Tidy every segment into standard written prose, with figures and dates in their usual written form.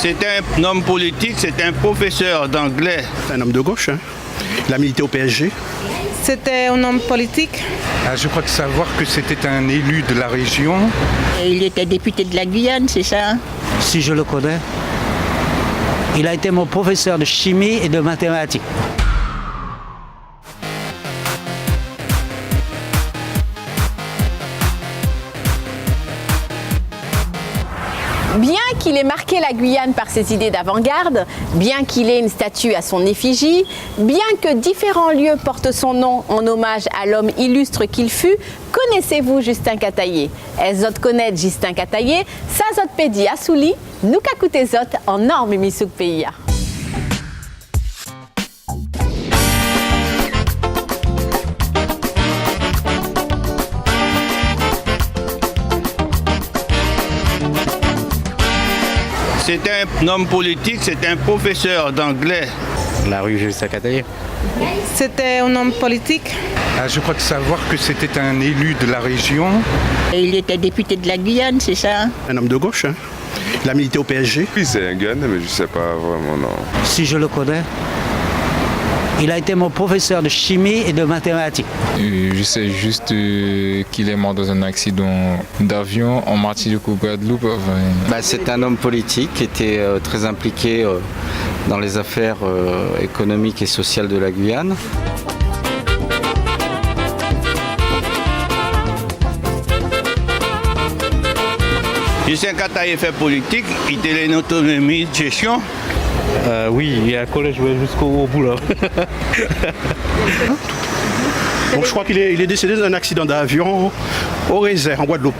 C'était un homme politique, c'était un professeur d'anglais. C'est un homme de gauche, hein. Il a milité au PSG. C'était un homme politique. Je crois savoir que c'était un élu de la région. Et il était député de la Guyane, c'est ça? Si je le connais, il a été mon professeur de chimie et de mathématiques. Bien qu'il ait marqué la Guyane par ses idées d'avant-garde, bien qu'il ait une statue à son effigie, bien que différents lieux portent son nom en hommage à l'homme illustre qu'il fut, connaissez-vous Justin Kataye? Est-ce connaître Justin Kataye? Ça zot pedi à Souli, nous kakoute zot en norme misuk pays. C'était un homme politique, c'était un professeur d'anglais. La rue Justin Kataye. C'était un homme politique. Je crois savoir que c'était un élu de la région. Et il était député de la Guyane, c'est ça? Un homme de gauche, hein. Il a milité au PSG. Oui, c'est un gun, mais je ne sais pas vraiment, non. Si je le connais, il a été mon professeur de chimie et de mathématiques. Je sais juste qu'il est mort dans un accident d'avion en Martinique ou Guadeloupe. C'est un homme politique qui était très impliqué dans les affaires économiques et sociales de la Guyane. Justin Kataye fait politique, il était une autonomie de gestion. Oui, il a collé joué jusqu'au bout là. Donc je crois qu'il est décédé d'un accident d'avion au Rézère, en Guadeloupe.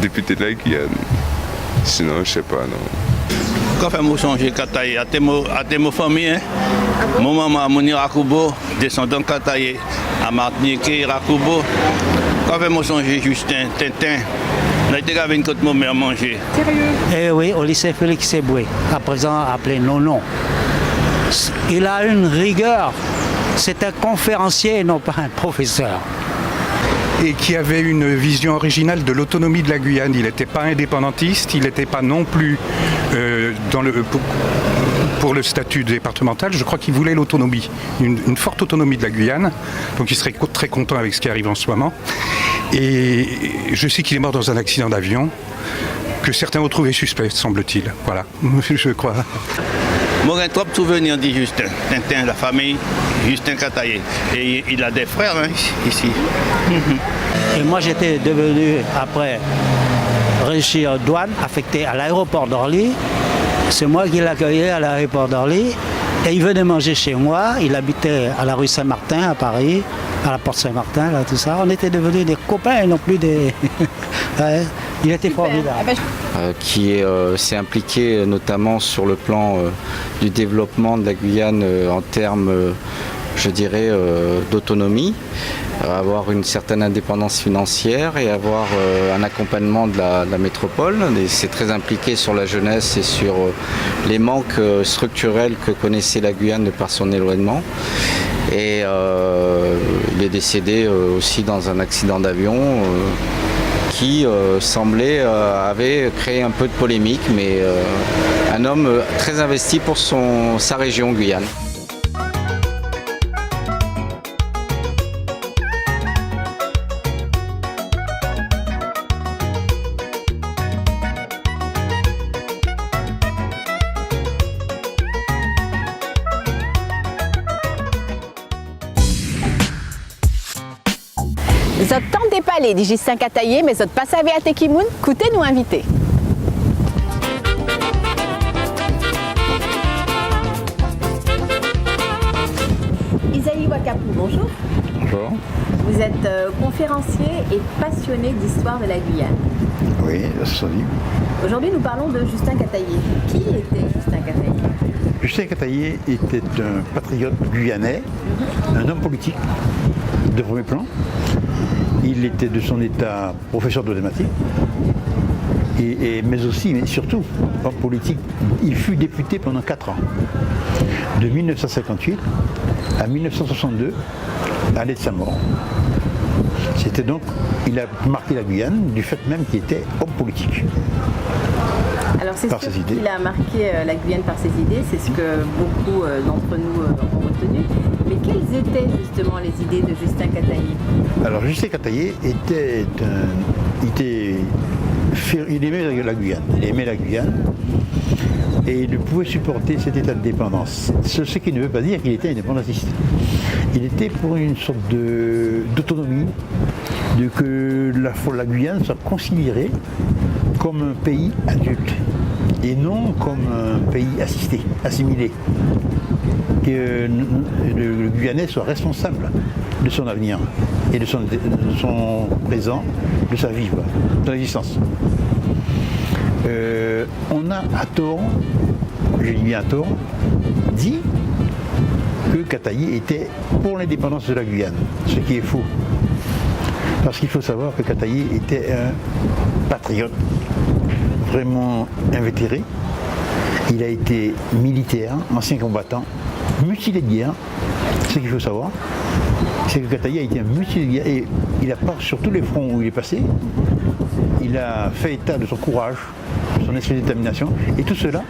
Député de la Guyane. Sinon, je ne sais pas, non. Quand fait-moi changer Kataye, à tes familles, hein? Mon maman, mon Irakubo, descendant Kataye, à Martinique, Irakubo. Quand fait-moi changer Justin, Tintin. On a été avec une côte à manger. Eh oui, au lycée Félix Eboué, à présent appelé Nonon. Il a une rigueur. C'est un conférencier et non pas un professeur. Et qui avait une vision originale de l'autonomie de la Guyane. Il n'était pas indépendantiste, il n'était pas non plus pour le statut départemental. Je crois qu'il voulait l'autonomie, une forte autonomie de la Guyane. Donc il serait très content avec ce qui arrive en ce moment. Et je sais qu'il est mort dans un accident d'avion que certains ont trouvé suspect, semble-t-il. Voilà, je crois. Moi, j'ai trop de souvenirs de Justin, Tintin, la famille, Justin Kataye. Et il a des frères hein, ici. Et moi, j'étais devenu, après réussir douane, affecté à l'aéroport d'Orly. C'est moi qui l'accueillais à l'aéroport d'Orly. Et il venait manger chez moi. Il habitait à la rue Saint-Martin, à Paris, à la porte Saint-Martin, là, tout ça. On était devenus des copains et non plus des... Ouais, il était formidable. Qui s'est impliqué notamment sur le plan du développement de la Guyane en termes, je dirais, d'autonomie, avoir une certaine indépendance financière et avoir un accompagnement de la métropole. Et c'est très impliqué sur la jeunesse et sur les manques structurels que connaissait la Guyane de par son éloignement. Et il est décédé aussi dans un accident d'avion qui semblait avait créé un peu de polémique, mais un homme très investi pour sa région Guyane. Zot tendez palais dit Justin Kataye, mais zot pas savé à Tekimoun, coûtez nous inviter. Isaïe Wakapou, bonjour. Bonjour. Vous êtes conférencier et passionné d'histoire de la Guyane. Oui, ça dit. Aujourd'hui, nous parlons de Justin Kataye. Qui était Justin Kataye? Justin Kataye était un patriote guyanais, un homme politique de premier plan. Il était de son état professeur de mathématiques, mais aussi, mais surtout, en politique, il fut député pendant 4 ans. De 1958 à 1962, à l'aide de sa mort. C'était donc, il a marqué la Guyane du fait même qu'il était homme politique. Alors c'est par sûr ses idées. qu'il a marqué la Guyane par ses idées, c'est ce que beaucoup d'entre nous ont retenu. Mais quelles étaient justement les idées de Justin Cataillé? Alors Justin Cataillé il aimait la Guyane. Il aimait la Guyane et il ne pouvait supporter cet état de dépendance. Ce qui ne veut pas dire qu'il était indépendantiste. Il était pour une sorte d'autonomie, que la Guyane soit considérée comme un pays adulte et non comme un pays assisté, assimilé. Que le Guyanais soit responsable de son avenir et de son présent, de sa vie, de son existence. On a à tort, je dis bien à tort, dit que Cataillé était pour l'indépendance de la Guyane, ce qui est faux. Parce qu'il faut savoir que Cataillé était un patriote vraiment invétéré. Il a été militaire, ancien combattant, mutilé de guerre. Ce qu'il faut savoir, c'est que Cataillé a été un mutilé de guerre et il a pas sur tous les fronts où il est passé, il a fait état de son courage, de son esprit de détermination, et tout cela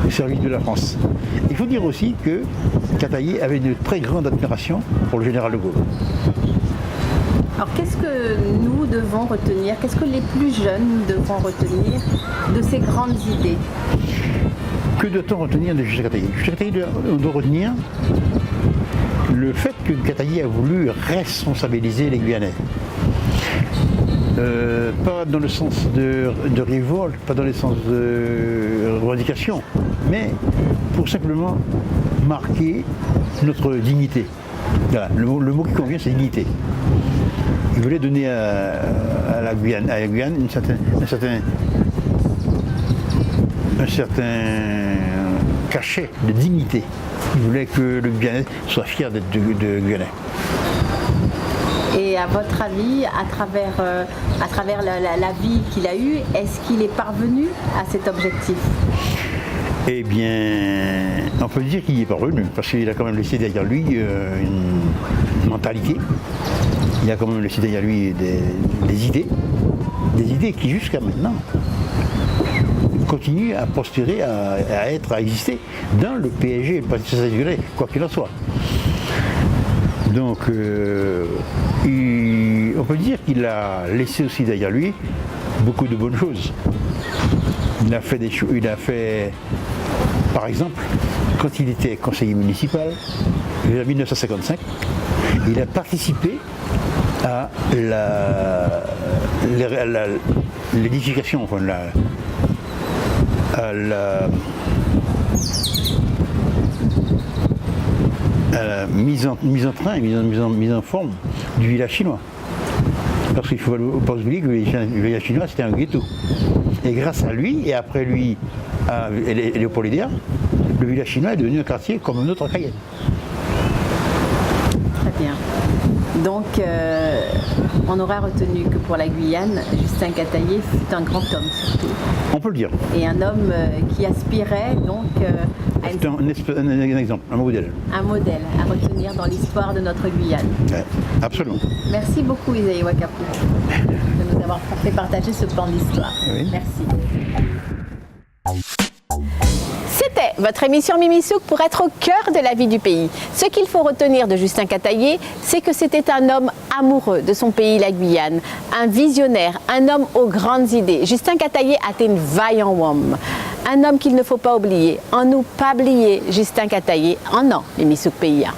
au service de la France. Il faut dire aussi que Cataillé avait une très grande admiration pour le général de Gaulle. Alors qu'est-ce que nous devons retenir, qu'est-ce que les plus jeunes devront retenir de ces grandes idées? Que doit-on retenir de Justin Cataillé? Justin Cataillé, on doit retenir le fait que Cataillé a voulu responsabiliser les Guyanais. Pas dans le sens de révolte, pas dans le sens de revendication, mais pour simplement marquer notre dignité. Voilà, le mot qui convient, c'est dignité. Il voulait donner à la Guyane un certain cachet de dignité. Il voulait que le Guyanais soit fier d'être de Guyanais. Et à votre avis, à travers la vie qu'il a eue, est-ce qu'il est parvenu à cet objectif? Eh bien, on peut dire qu'il y est parvenu, parce qu'il a quand même laissé derrière lui une mentalité. Il a quand même laissé derrière lui des idées qui jusqu'à maintenant continuent à prospérer, à exister dans le PSG, le Parti socialiste guyanais, quoi qu'il en soit. Donc, on peut dire qu'il a laissé aussi derrière lui beaucoup de bonnes choses. Il a fait, par exemple, quand il était conseiller municipal, en 1955, il a participé à l'édification, enfin, à la mise en train et mise en forme du village chinois. Parce qu'il ne faut pas oublier que le village chinois c'était un ghetto. Et grâce à lui, et après lui, à Léopold Lédère, le village chinois est devenu un quartier comme un autre à Cayenne. Très bien. Donc, on aura retenu que pour la Guyane, Justin Cataillé fut un grand homme surtout. On peut le dire. Et un homme qui aspirait donc à un exemple, un modèle. Un modèle à retenir dans l'histoire de notre Guyane. Ouais, absolument. Merci beaucoup Isaïe Wakapou de nous avoir fait partager ce pan d'histoire. Oui. Merci. C'était votre émission Mimi Souk pour être au cœur de la vie du pays. Ce qu'il faut retenir de Justin Cataillé, c'est que c'était un homme amoureux de son pays, la Guyane, un visionnaire, un homme aux grandes idées. Justin Cataillé a été un vaillant homme, un homme qu'il ne faut pas oublier. En nous pas oublier Justin Cataillé, en an, Mimi Souk PIA.